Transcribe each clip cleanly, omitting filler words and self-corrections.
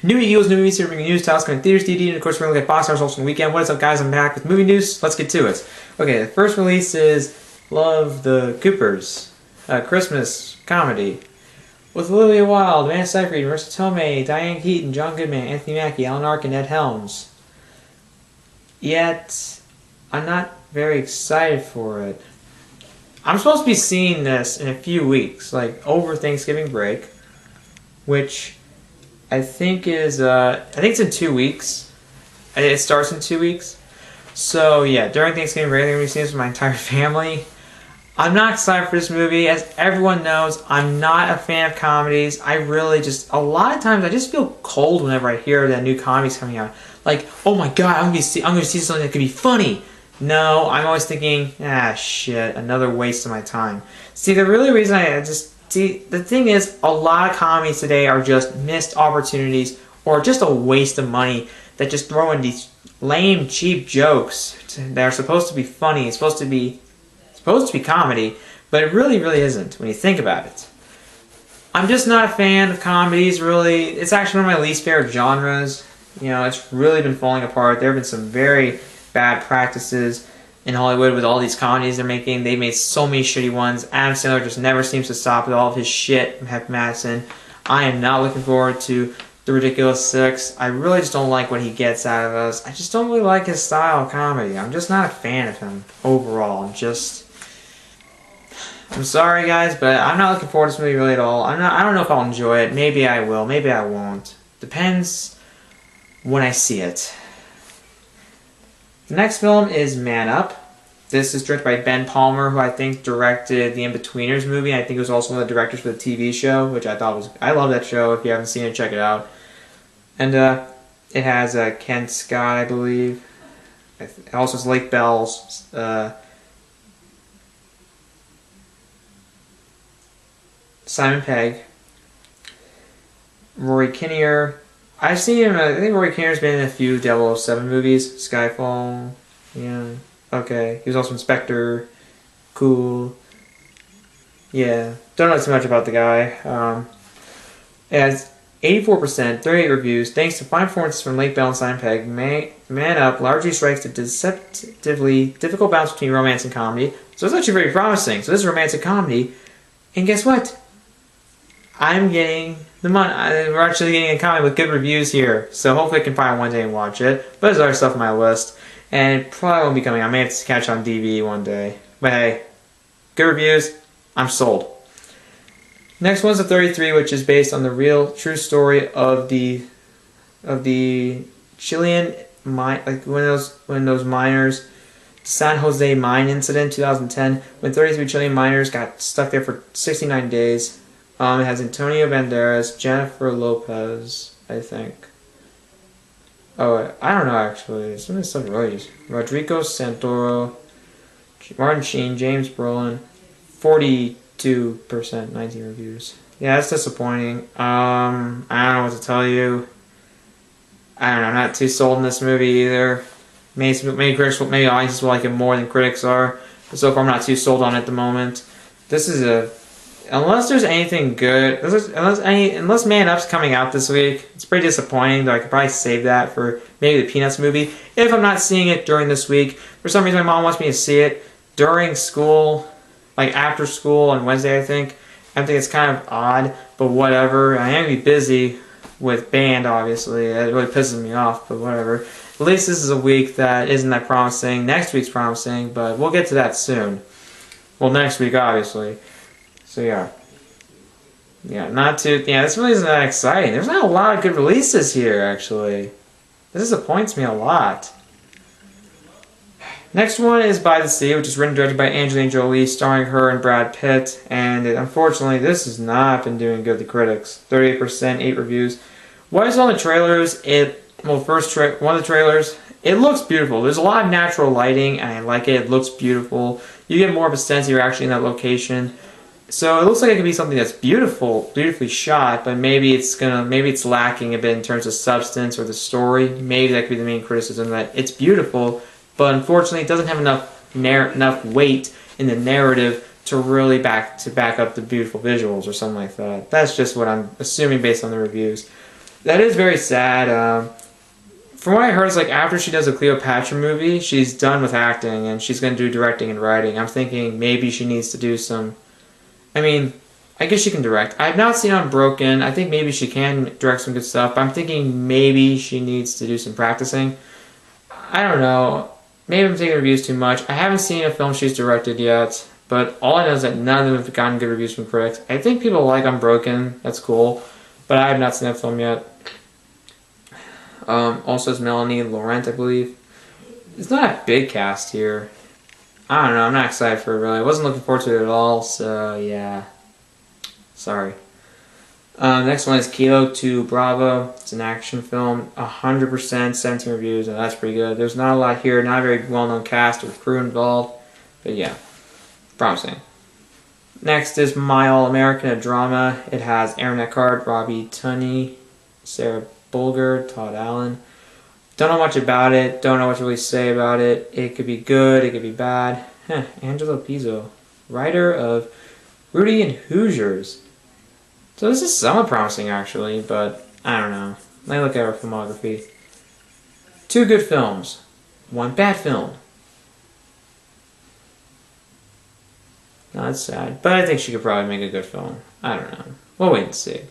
New Eagles, new movies here, bringing news, titles coming theaters, DVD, and of course we're going to look at box office results from the weekend. What is up, guys? I'm back with movie news. Let's get to it. Okay, the first release is Love the Coopers, a Christmas comedy with Olivia Wilde, Amanda Seyfried, Marissa Tomei, Diane Keaton, John Goodman, Anthony Mackie, Alan Arkin, Ed Helms. Yet, I'm not very excited for it. I'm supposed to be seeing this in a few weeks, like over Thanksgiving break, which I think is, I think it's in 2 weeks. It starts in 2 weeks. So yeah, during Thanksgiving break, I'm going to be seeing this with my entire family. I'm not excited for this movie. As everyone knows, I'm not a fan of comedies. I really just, a lot of times, I just feel cold whenever I hear that new comedy's coming out. Like, oh my god, I'm going to see something that could be funny. No, I'm always thinking, shit, another waste of my time. See, the really reason the thing is, a lot of comedies today are just missed opportunities or just a waste of money that just throw in these lame, cheap jokes that are supposed to be funny. It's supposed to be comedy, but it really, really isn't when you think about it. I'm just not a fan of comedies, really. It's actually one of my least favorite genres. You know, it's really been falling apart. There have been some very bad practices in Hollywood with all these comedies they're making. They made so many shitty ones. Adam Sandler just never seems to stop with all of his shit from Heck Madison. I am not looking forward to The Ridiculous Six. I really just don't like what he gets out of us. I just don't really like his style of comedy. I'm just not a fan of him overall. I'm sorry, guys, but I'm not looking forward to this movie really at all. I don't know if I'll enjoy it. Maybe I will. Maybe I won't. Depends when I see it. The next film is Man Up. This is directed by Ben Palmer, who I think directed the In-Betweeners movie. I think he was also one of the directors for the TV show, which I thought was... I love that show. If you haven't seen it, check it out. And it has Ken Scott, I believe. It also has Lake Bells. Simon Pegg. Rory Kinnear. I've seen him, I think Rory Kinnear's been in a few 007 movies. Skyfall, yeah, okay. He was also Inspector, cool. Yeah, don't know too much about the guy. It has 84%, 38 reviews. Thanks to fine performances from Lake Bell and Simon Pegg, Man Up largely strikes the deceptively difficult balance between romance and comedy. So it's actually very promising. So this is a romantic comedy. And guess what? I'm getting the money. We're actually getting a comedy with good reviews here, so hopefully I can find it one day and watch it. But there's other stuff on my list, and it probably won't be coming. I may have to catch it on DVD one day. But hey, good reviews. I'm sold. Next one's The 33, which is based on the real, true story of the Chilean mine, like when those miners, San Jose mine incident, 2010, when 33 Chilean miners got stuck there for 69 days. It has Antonio Banderas, Jennifer Lopez, I think. Oh, I don't know actually. Some of this stuff really. Rodrigo Santoro, Martin Sheen, James Brolin, 42%, 19 reviews. Yeah, that's disappointing. I don't know what to tell you. I don't know. I'm not too sold in this movie either. Maybe audiences will like it more than critics are. But so far, I'm not too sold on it at the moment. This is unless there's anything good, unless Man Up's coming out this week, it's pretty disappointing, though I could probably save that for maybe the Peanuts movie. If I'm not seeing it during this week, for some reason my mom wants me to see it during school, like after school on Wednesday, I think. I think it's kind of odd, but whatever. I am going to be busy with band, obviously. It really pisses me off, but whatever. At least this is a week that isn't that promising. Next week's promising, but we'll get to that soon. Well, next week, obviously. So yeah, this really isn't that exciting. There's not a lot of good releases here, actually. This disappoints me a lot. Next one is By the Sea, which is written and directed by Angelina Jolie, starring her and Brad Pitt. And unfortunately, this has not been doing good to critics. 38%, 8 reviews. What I saw in the trailers, one of the trailers, it looks beautiful. There's a lot of natural lighting, and I like it. It looks beautiful. You get more of a sense that you're actually in that location. So it looks like it could be something that's beautifully shot, but maybe it's lacking a bit in terms of substance or the story. Maybe that could be the main criticism, that it's beautiful, but unfortunately it doesn't have enough weight in the narrative to really back up the beautiful visuals or something like that. That's just what I'm assuming based on the reviews. That is very sad. From what I heard, it's like after she does a Cleopatra movie, she's done with acting and she's going to do directing and writing. I'm thinking maybe she needs to do some. I mean, I guess she can direct. I've not seen Unbroken. I think maybe she can direct some good stuff. But I'm thinking maybe she needs to do some practicing. I don't know. Maybe I'm taking reviews too much. I haven't seen a film she's directed yet, but all I know is that none of them have gotten good reviews from critics. I think people like Unbroken. That's cool. But I have not seen that film yet. Also has Melanie Laurent, I believe. It's not a big cast here. I don't know. I'm not excited for it, really. I wasn't looking forward to it at all, so yeah. Sorry. Next one is Kilo 2 Bravo. It's an action film. 100%, 17 reviews, and that's pretty good. There's not a lot here. Not a very well-known cast or crew involved. But yeah, promising. Next is My All-American, a drama. It has Aaron Eckhart, Robbie Tunney, Sarah Bulger, Todd Allen. Don't know much about it. Don't know what to really say about it. It could be good. It could be bad. Angelo Pizzo, writer of Rudy and Hoosiers. So this is somewhat promising, actually, but I don't know. Let me look at her filmography. 2 good films. 1 bad film. No, that's sad. But I think she could probably make a good film. I don't know. We'll wait and see.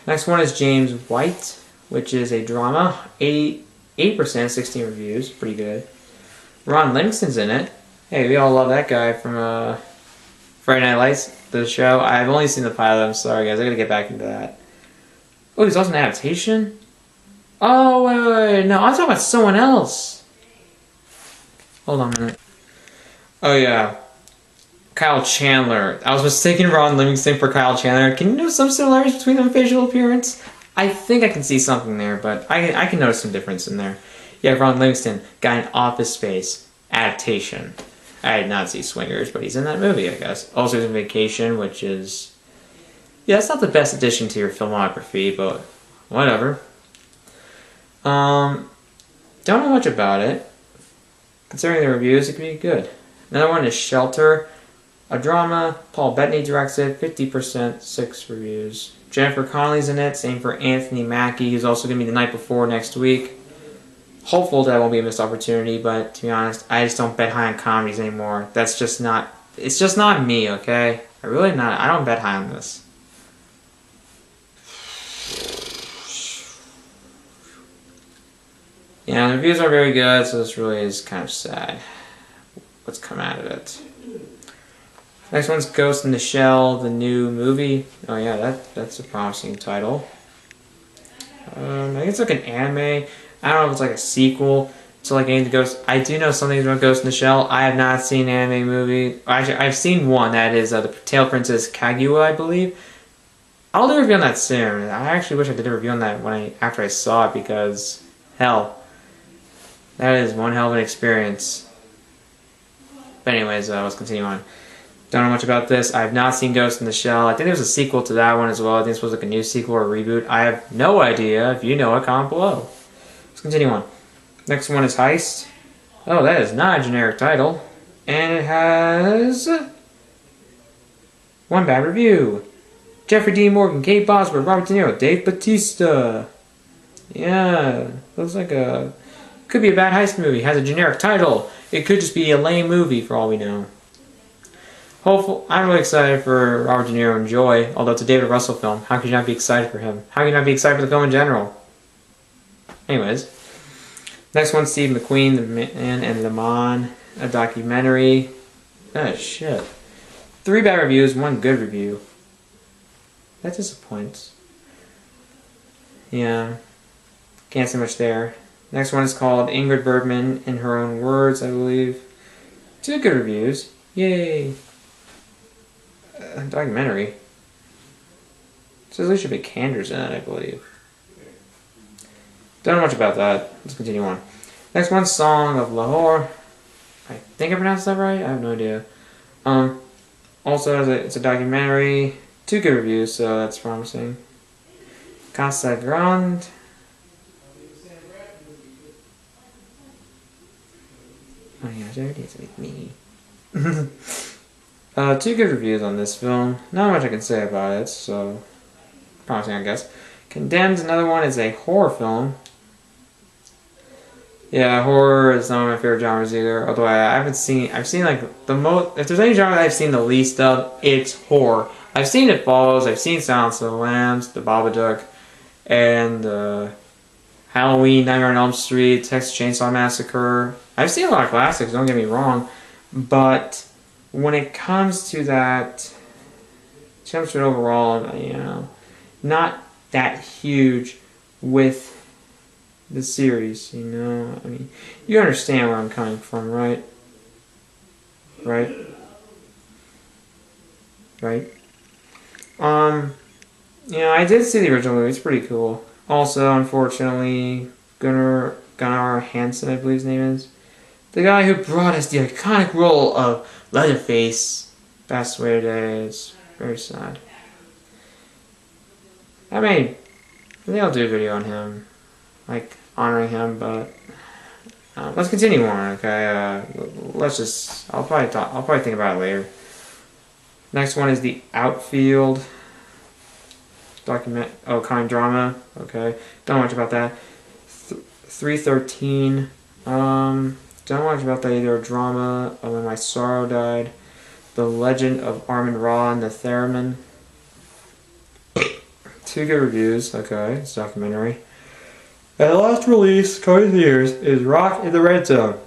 Next one is James White, which is a drama. 8%, 16 reviews. Pretty good. Ron Livingston's in it. Hey, we all love that guy from Friday Night Lights, the show. I've only seen the pilot. I'm sorry, guys. I gotta get back into that. Oh, there's also an adaptation? Oh, wait. No, I'm talking about someone else. Hold on a minute. Oh, yeah. Kyle Chandler. I was mistaken Ron Livingston for Kyle Chandler. Can you notice some similarities between them facial appearance? I think I can see something there, but I can notice some difference in there. Yeah, Ron Livingston got an Office Space adaptation. I did not see Swingers, but he's in that movie, I guess. Also, he's in Vacation, which is... Yeah, it's not the best addition to your filmography, but whatever. Don't know much about it. Considering the reviews, it could be good. Another one is Shelter, a drama. Paul Bettany directs it, 50%, 6 reviews. Jennifer Connelly's in it, same for Anthony Mackie, who's also going to be The Night Before next week. Hopeful that won't be a missed opportunity, but to be honest, I just don't bet high on comedies anymore. That's just not, it's just not me, okay? I don't bet high on this. Yeah, the reviews are very good, so this really is kind of sad what's come out of it. Next one's Ghost in the Shell, the new movie. Oh yeah, that's a promising title. I think it's like an anime. I don't know if it's like a sequel to like any of the Ghost. I do know something about Ghost in the Shell. I have not seen an anime movie. Actually, I've seen one. That is the Tail Princess Kaguya, I believe. I'll do a review on that soon. I actually wish I did a review on that after I saw it because, hell, that is one hell of an experience. But anyways, let's continue on. Don't know much about this. I have not seen Ghost in the Shell. I think there's a sequel to that one as well. I think this was like a new sequel or a reboot. I have no idea. If you know it, comment below. Let's continue on. Next one is Heist. Oh, that is not a generic title. And it has 1 bad review. Jeffrey Dean Morgan, Kate Bosworth, Robert De Niro, Dave Bautista. Yeah, looks like could be a bad heist movie. Has a generic title. It could just be a lame movie for all we know. I'm really excited for Robert De Niro and Joy, although it's a David Russell film. How could you not be excited for him? How could you not be excited for the film in general? Anyways. Next one, Steve McQueen, The Man and the Man, a documentary. Oh, shit. 3 bad reviews, 1 good review. That disappoints. Yeah. Can't say much there. Next one is called Ingrid Bergman, In Her Own Words, I believe. 2 good reviews. Yay. Documentary. It says Alicia Vikander's in it, I believe. Don't know much about that. Let's continue on. Next one, Song of Lahore. I think I pronounced that right? I have no idea. Also, it's a documentary. 2 good reviews, so that's promising. Casa Grande. Oh yeah, there it is with me. 2 good reviews on this film. Not much I can say about it, so promising, I guess. Condemned, another one, is a horror film. Yeah, horror is not one of my favorite genres either. Although I've seen like the most. If there's any genre that I've seen the least of, it's horror. I've seen It Follows. I've seen Silence of the Lambs, The Babadook, and Halloween, Nightmare on Elm Street, Texas Chainsaw Massacre. I've seen a lot of classics. Don't get me wrong, but when it comes to that, comes to it overall, you know, not that huge with the series, you know. I mean, you understand where I'm coming from, right? Right? Right? You know, I did see the original movie. It's pretty cool. Also, unfortunately, Gunnar Hansen, I believe his name is, the guy who brought us the iconic role of Leatherface, passed away today. It's very sad. I think I'll do a video on him, like honoring him, but let's continue on, okay? I'll probably think about it later. Next one is The Outfield. Crime drama. Okay, don't know much about that. 313. Don't know much about that either. Drama. When My Sorrow Died. The Legend of Armin Ra and the Theremin. 2 good reviews. Okay, it's a documentary. And the last release, coming to years, is Rock in the Red Zone.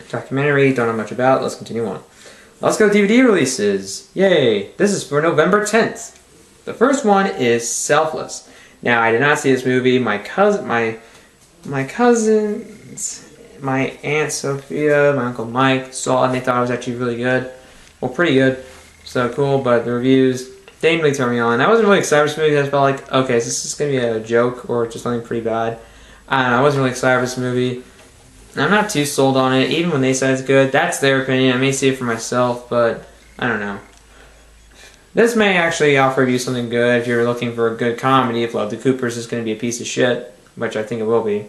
Documentary, don't know much about. Let's continue on. Let's go DVD releases. Yay! This is for November 10th. The first one is Selfless. Now, I did not see this movie. My cousins, my Aunt Sophia, my Uncle Mike saw it and they thought it was actually really good. Well, pretty good. So cool, but the reviews didn't really turn me on. I wasn't really excited for this movie. I felt like, okay, is this going to be a joke or just something pretty bad? I don't know. I wasn't really excited for this movie. I'm not too sold on it. Even when they said it's good, that's their opinion. I may see it for myself, but I don't know. This may actually offer you something good if you're looking for a good comedy. If Love the Coopers is going to be a piece of shit, which I think it will be.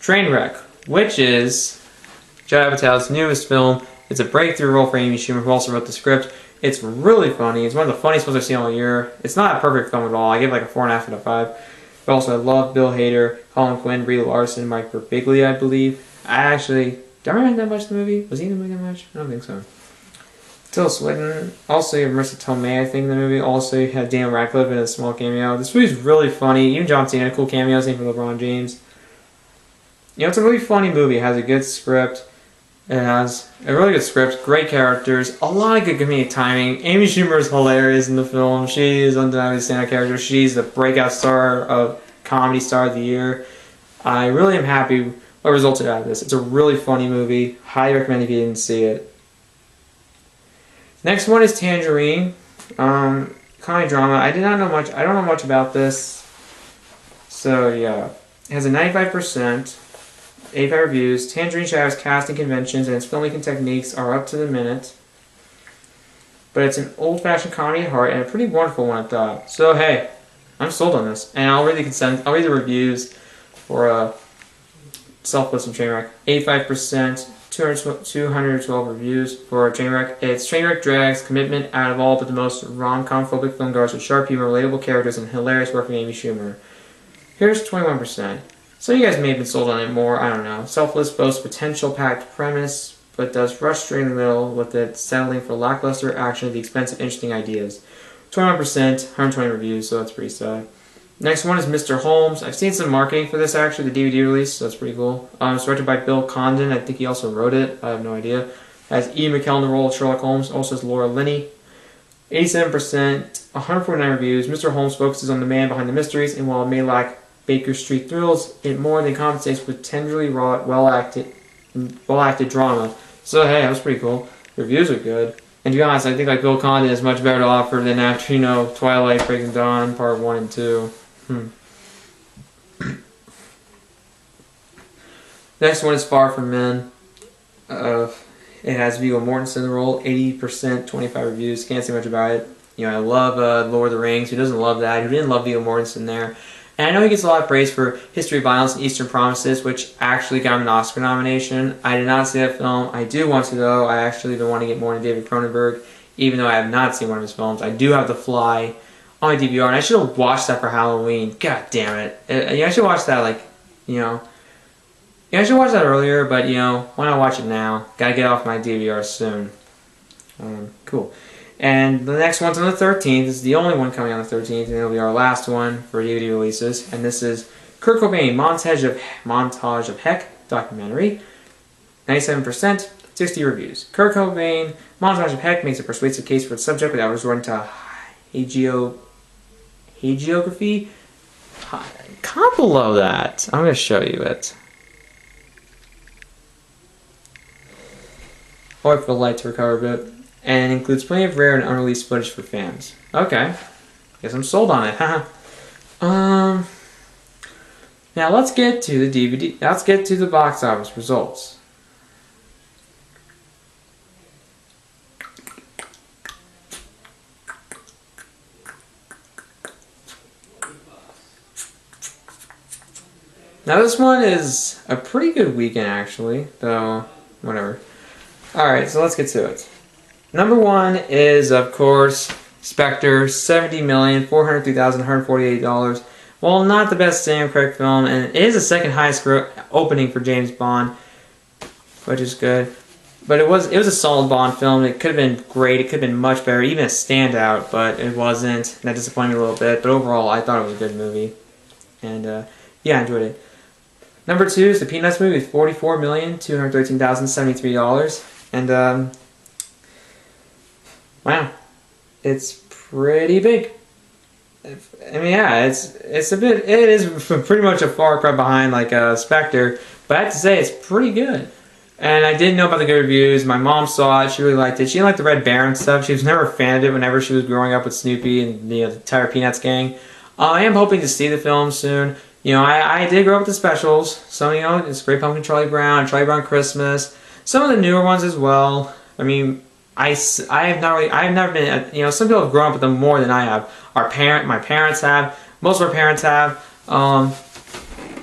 Trainwreck, which is Judd Apatow's newest film. It's a breakthrough role for Amy Schumer, who also wrote the script. It's really funny. It's one of the funniest films I've seen all year. It's not a perfect film at all. I give it like a 4.5 out of 5. But also, I love Bill Hader, Colin Quinn, Brie Larson, Mike Birbiglia, I believe. Do I remember that much of the movie? Was he in the movie that much? I don't think so. Tilda Swinton. Also, you have Marissa Tomei, I think, in the movie. Also, you have Daniel Radcliffe in a small cameo. This movie's really funny. Even John Cena, cool cameo, same for LeBron James. You know, it's a really funny movie. It has a good script. It has a really good script, great characters, a lot of good comedic timing. Amy Schumer is hilarious in the film. She is undeniably a standout character. She's the breakout star of comedy star of the year. I really am happy what resulted out of this. It's a really funny movie. Highly recommend if you didn't see it. Next one is Tangerine. Comedy drama. I don't know much about this. So yeah. It has a 95%. 85 reviews. Tangerine Shadow's casting conventions and its filmmaking techniques are up to the minute. But it's an old-fashioned comedy at heart and a pretty wonderful one at that. So hey, I'm sold on this. And I'll read the reviews for Selfless and Trainwreck. 85%, 212 reviews for Trainwreck. Trainwreck drags commitment out of all but the most rom-com-phobic filmgoers with sharp humor, relatable characters, and hilarious work from Amy Schumer. Here's 21%. So you guys may have been sold on it more, I don't know. Selfless boasts potential-packed premise, but does rush straight in the middle with it settling for lackluster action at the expense of interesting ideas. 21%, 120 reviews, so that's pretty sad. Next one is Mr. Holmes. I've seen some marketing for this, actually, the DVD release, so that's pretty cool. It's directed by Bill Condon. I think he also wrote it. I have no idea. It has Ian McKellen in the role of Sherlock Holmes. Also has Laura Linney. 87%, 149 reviews. Mr. Holmes focuses on the man behind the mysteries, and while it may lack Baker Street thrills, it more than compensates with tenderly wrought, well-acted drama. So hey, that was pretty cool. The reviews are good. And to be honest, I think like Bill Condon is much better to offer than after, Twilight, Breaking Dawn, Part 1 and 2. Next one is Far From Men. It has Viggo Mortensen in the role. 80%, 25 reviews. Can't say much about it. I love Lord of the Rings. Who doesn't love that? Who didn't love Viggo Mortensen there? And I know he gets a lot of praise for History of Violence and Eastern Promises, which actually got him an Oscar nomination. I did not see that film. I do want to, though. I actually been wanting to get more into David Cronenberg, even though I have not seen one of his films. I do have The Fly on my DVR, and I should have watched that for Halloween. God damn it! Yeah, I should watch that yeah, I should watch that earlier, but why not watch it now? Gotta get off my DVR soon. Cool. And the next one's on the 13th. This is the only one coming on the 13th, and it'll be our last one for DVD releases. And this is Kurt Cobain, Montage of Heck documentary. 97%, 60 reviews. Kurt Cobain, Montage of Heck makes a persuasive case for its subject without resorting to hagiography. Comment below that. I'm going to show you it. I'll wait for the light to recover a bit. And includes plenty of rare and unreleased footage for fans. Okay. Guess I'm sold on it, haha. Now let's get to the DVD. Let's get to the box office results. Now this one is a pretty good weekend actually, though whatever. Alright, so let's get to it. Number one is, of course, Spectre, $70,403,148. Well, not the best Daniel Craig film, and it is the second highest opening for James Bond, which is good. But it was a solid Bond film. It could have been great. It could have been much better, even a standout, but it wasn't. That disappointed me a little bit. But overall, I thought it was a good movie, and yeah, I enjoyed it. Number two is the Peanuts movie with $44,213,073, and wow, it's pretty big. I mean, yeah, it is pretty much a far cry behind like Spectre, but I have to say it's pretty good. And I did know about the good reviews. My mom saw it; she really liked it. She didn't like the Red Baron stuff. She was never a fan of it. Whenever she was growing up with Snoopy and the entire Peanuts gang, I am hoping to see the film soon. I did grow up with the specials. Some it's Great Pumpkin, Charlie Brown Christmas. Some of the newer ones as well. I mean, I have never been, some people have grown up with them more than I have. My parents have, most of our parents have. I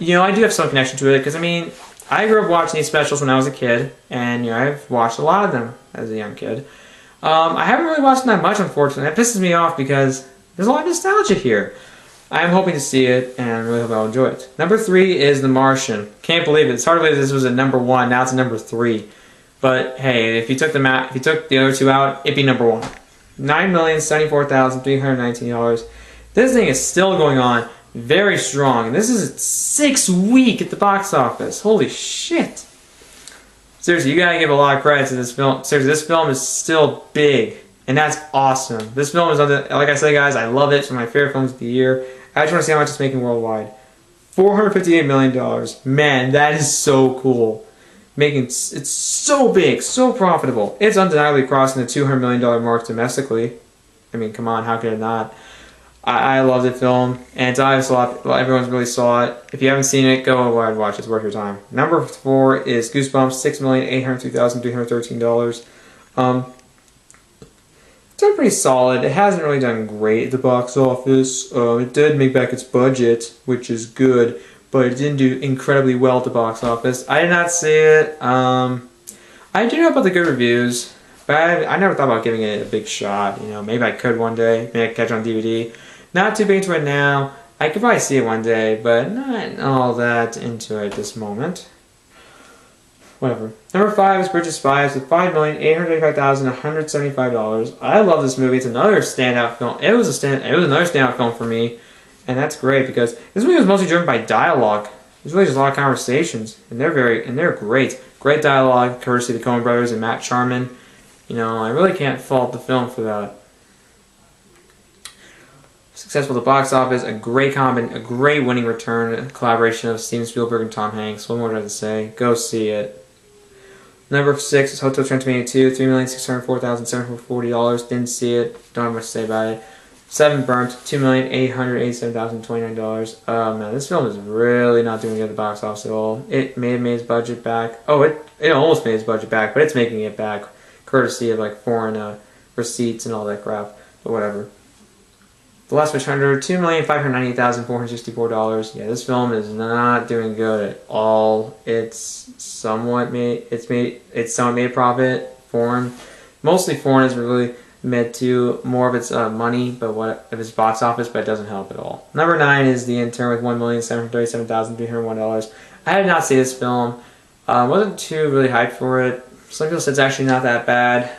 do have some connection to it, because I mean, I grew up watching these specials when I was a kid, and I've watched a lot of them as a young kid. I haven't really watched them that much, unfortunately. That pisses me off, because there's a lot of nostalgia here. I'm hoping to see it, and I really hope I'll enjoy it. Number three is The Martian. Can't believe it. It's hard to believe this was a number one. Now it's a number three. But hey, if you took the other two out, it'd be number one. $9,074,319. This thing is still going on very strong. This is its 6th week at the box office. Holy shit. Seriously, you gotta give a lot of credit to this film. Seriously, this film is still big. And that's awesome. This film is, like I said, guys, I love it. It's one of my favorite films of the year. I just want to see how much it's making worldwide. $458 million. Man, that is so cool. It's so big, so profitable. It's undeniably crossing the $200 million mark domestically. I mean, come on, how could it not? I love the film, and it's obvious everyone's really saw it. If you haven't seen it, go ahead and watch it. It's worth your time. Number four is Goosebumps, $6,802,313. It's done pretty solid. It hasn't really done great at the box office. It did make back its budget, which is good, but it didn't do incredibly well at the box office. I did not see it. I do know about the good reviews, but I never thought about giving it a big shot. Maybe I could one day. Maybe I could catch it on DVD. Not too big into it now. I could probably see it one day, but not all that into it at this moment. Whatever. Number five is Bridge of Spies with $5,835,175. I love this movie. It's another standout film. It was another standout film for me, and that's great because this movie was mostly driven by dialogue. There's really just a lot of conversations, and they're great. Great dialogue, courtesy of the Coen Brothers and Matt Charman. I really can't fault the film for that. Successful at the box office, a great winning return, a collaboration of Steven Spielberg and Tom Hanks. What more do I have to say? Go see it. Number six is Hotel Transylvania 2, $3,604,740. Didn't see it. Don't have much to say about it. 7 Burnt, $2,887,029. Oh man, this film is really not doing good at the box office at all. It may have made its budget back. Oh, it almost made its budget back, but it's making it back, courtesy of like foreign receipts and all that crap. But whatever. The Last Witch Hunter, $2,598,464. Yeah, this film is not doing good at all. It's somewhat made a profit. Mostly foreign is really commit to more of its money, but what of its box office, but it doesn't help at all. Number 9 is The Intern with $1,737,301. I did not see this film. Wasn't too really hyped for it. Some people said it's actually not that bad.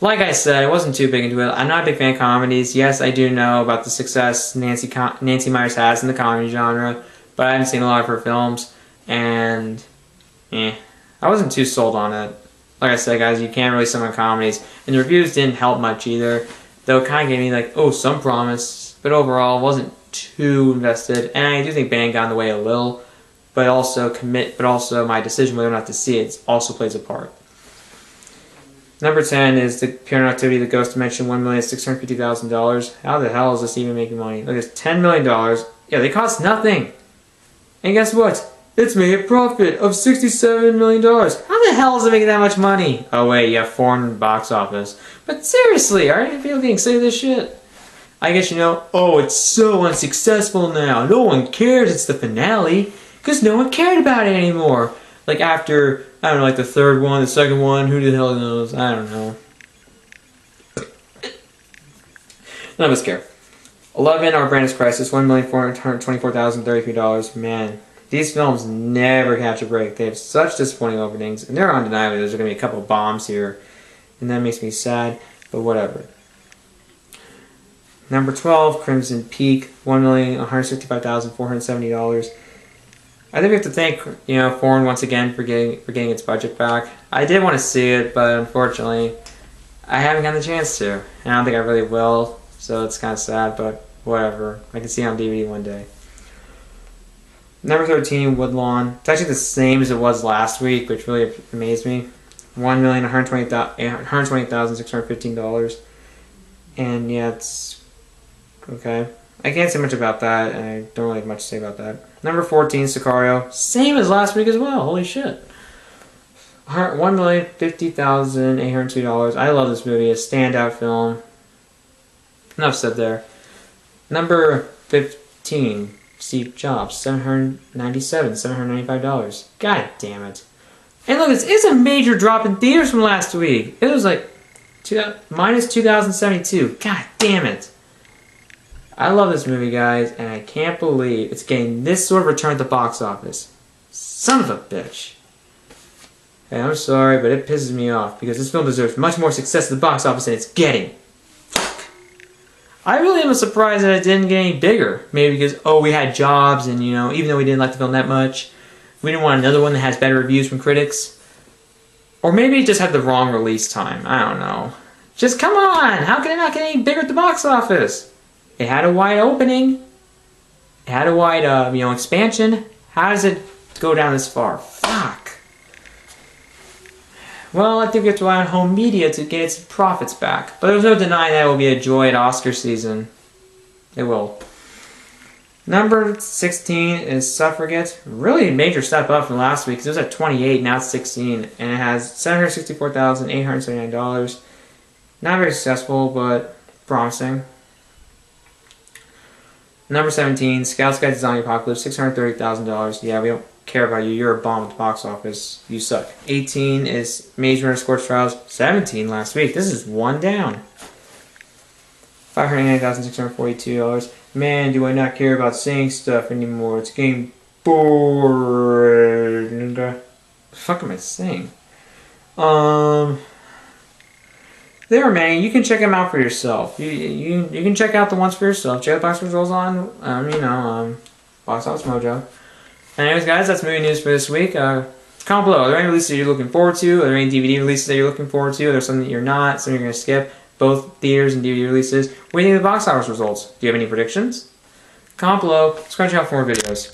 Like I said, I wasn't too big into it. I'm not a big fan of comedies. Yes, I do know about the success Nancy Meyers has in the comedy genre, but I haven't seen a lot of her films, and I wasn't too sold on it. Like I said, guys, you can't really summon comedies, and the reviews didn't help much either. Though it kind of gave me like, oh, some promise, but overall wasn't too invested. And I do think band got in the way a little, but also my decision whether or not to see it also plays a part. Number 10 is the Paranormal Activity, The Ghost Dimension, $1,650,000. How the hell is this even making money? Look, it's $10 million. Yeah, they cost nothing. And guess what? It's made a profit of $67 million. How the hell is it making that much money? Oh wait, you have foreign box office. But seriously, aren't people getting sick of this shit? I guess you know, oh, it's so unsuccessful now. No one cares it's the finale. Because no one cared about it anymore. Like after, I don't know, like the third one, the second one, who the hell knows? I don't know. None of us care. 11, Our Brand is Crisis, $1,424,033. Man, these films never catch a break. They have such disappointing openings, and they're undeniably, there's going to be a couple bombs here, and that makes me sad, but whatever. Number 12, Crimson Peak, $1,165,470. I think we have to thank, Foreign once again for getting its budget back. I did want to see it, but unfortunately, I haven't gotten the chance to, and I don't think I really will. So it's kind of sad, but whatever. I can see it on DVD one day. Number 13, Woodlawn. It's actually the same as it was last week, which really amazed me. $1,120,615. And yeah, it's okay. I can't say much about that, and I don't really have much to say about that. Number 14, Sicario. Same as last week as well. Holy shit. $1,050,802. I love this movie. A standout film. Enough said there. Number 15, Steve Jobs. $795. God damn it. And look, it's a major drop in theaters from last week. It was like minus 2,072. God damn it. I love this movie, guys, and I can't believe it's getting this sort of return at the box office. Son of a bitch. Hey, I'm sorry, but it pisses me off because this film deserves much more success at the box office than it's getting. Fuck. I really am surprised that it didn't get any bigger. Maybe because, we had Jobs, and, even though we didn't like the film that much, we didn't want another one that has better reviews from critics. Or maybe it just had the wrong release time. I don't know. Just come on! How can it not get any bigger at the box office? It had a wide opening. It had a wide, expansion. How does it go down this far? Fuck. Well, I think we have to rely on home media to get its profits back. But there's no denying that it will be a joy at Oscar season. It will. Number 16 is Suffragette. Really a major step up from last week because it was at 28, now it's 16. And it has $764,879. Not very successful, but promising. Number 17, Scouts Guide to Zombie Apocalypse, $630,000. Yeah, we don't care about you. You're a bomb at the box office. You suck. 18 is Maze Runner Scorched Trials. 17 last week. This is one down. $589,642. Man, do I not care about saying stuff anymore. It's getting boring. What the fuck am I saying? There are many. You can check them out for yourself. You can check out the ones for yourself. Check out the box results on, Box Office Mojo. Anyways, guys, that's movie news for this week. Comment below. Are there any releases you're looking forward to? Are there any DVD releases that you're looking forward to? Are there something that you're not? Something you're going to skip? Both theaters and DVD releases. What do you think of the box office results? Do you have any predictions? Comment below. Subscribe to the channel for more videos.